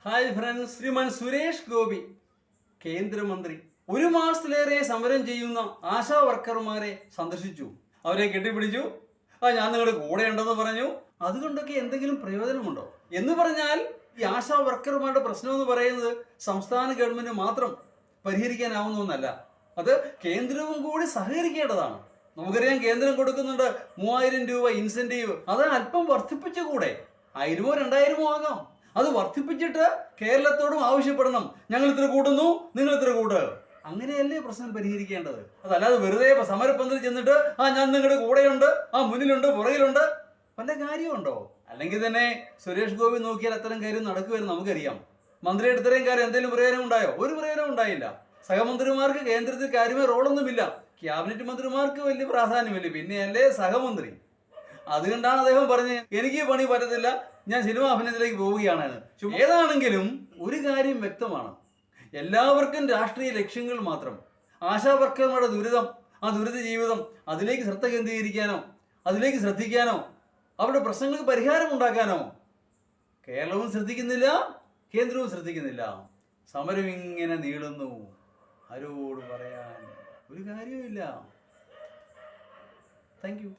Hi friends, ശ്രീമാൻ സുരേഷ് ഗോപി കേന്ദ്രമന്ത്രി ഒരു മാസത്തിലേറെ സമരം ചെയ്യുന്ന ആശാ വർക്കർമാരെ സന്ദർശിച്ചു. അവരെ കെട്ടിപ്പിടിച്ചു. ഞാൻ നിങ്ങളുടെ കൂടെ ഉണ്ടെന്ന് പറഞ്ഞു. അതുകൊണ്ടൊക്കെ എന്തെങ്കിലും പ്രയോജനമുണ്ടോ എന്ന് പറഞ്ഞാൽ, ഈ ആശാ വർക്കർമാരുടെ പ്രശ്നം എന്ന് പറയുന്നത് സംസ്ഥാന ഗവൺമെന്റ് മാത്രം പരിഹരിക്കാനാവുന്ന ഒന്നല്ല. അത് കേന്ദ്രവും കൂടി സഹകരിക്കേണ്ടതാണ്. നമുക്കറിയാം, കേന്ദ്രം കൊടുക്കുന്നുണ്ട് 3000 രൂപ ഇൻസെന്റീവ്. അത് അല്പം വർദ്ധിപ്പിച്ചുകൂടെ? 1000-ഓ 2000-ഓ ആകാം. അത് വർദ്ധിപ്പിച്ചിട്ട് കേരളത്തോടും ആവശ്യപ്പെടണം, ഞങ്ങൾ ഇത്ര കൂട്ടുന്നു, നിങ്ങൾ ഇത്ര കൂട്ടുക. അങ്ങനെയല്ലേ പ്രശ്നം പരിഹരിക്കേണ്ടത്. അതല്ലാതെ വെറുതെ സമരപ്പന്തൽ ചെന്നിട്ട് ഞാൻ നിങ്ങളുടെ കൂടെയുണ്ട്, മുന്നിലുണ്ട്, പുറകിലുണ്ട്, വല്ല കാര്യമുണ്ടോ? അല്ലെങ്കിൽ തന്നെ സുരേഷ് ഗോപി നോക്കിയാൽ അത്തരം കാര്യം നടക്കുമെന്ന് നമുക്കറിയാം. മന്ത്രിയുടെ ഇത്രയും കാര്യം എന്തെങ്കിലും പ്രയോജനം ഉണ്ടായോ? ഒരു പ്രയോജനം ഉണ്ടായില്ല. സഹമന്ത്രിമാർക്ക് കേന്ദ്രത്തിൽ കാര്യമായ റോളൊന്നുമില്ല. ക്യാബിനറ്റ് മന്ത്രിമാർക്ക് വലിയ പ്രാധാന്യമില്ല, പിന്നെയല്ലേ സഹമന്ത്രി. അതുകൊണ്ടാണ് അദ്ദേഹം പറഞ്ഞ് എനിക്ക് പണി പറ്റത്തില്ല, ഞാൻ സിനിമ അഭിനയത്തിലേക്ക് പോവുകയാണ്. ഏതാണെങ്കിലും ഒരു കാര്യം വ്യക്തമാണ്, എല്ലാവർക്കും രാഷ്ട്രീയ ലക്ഷ്യങ്ങൾ മാത്രം. ആശാ വർക്കർമാരുടെ ദുരിതം, ദുരിത ജീവിതം, അതിലേക്ക് ശ്രദ്ധ കേന്ദ്രീകരിക്കാനോ, അതിലേക്ക് ശ്രദ്ധിക്കാനോ, അവരുടെ പ്രശ്നങ്ങൾക്ക് പരിഹാരം ഉണ്ടാക്കാനോ കേരളവും ശ്രദ്ധിക്കുന്നില്ല, കേന്ദ്രവും ശ്രദ്ധിക്കുന്നില്ല. സമരം ഇങ്ങനെ നീളുന്നു. ആരോട് പറയാൻ? ഒരു കാര്യവുമില്ല. Thank you.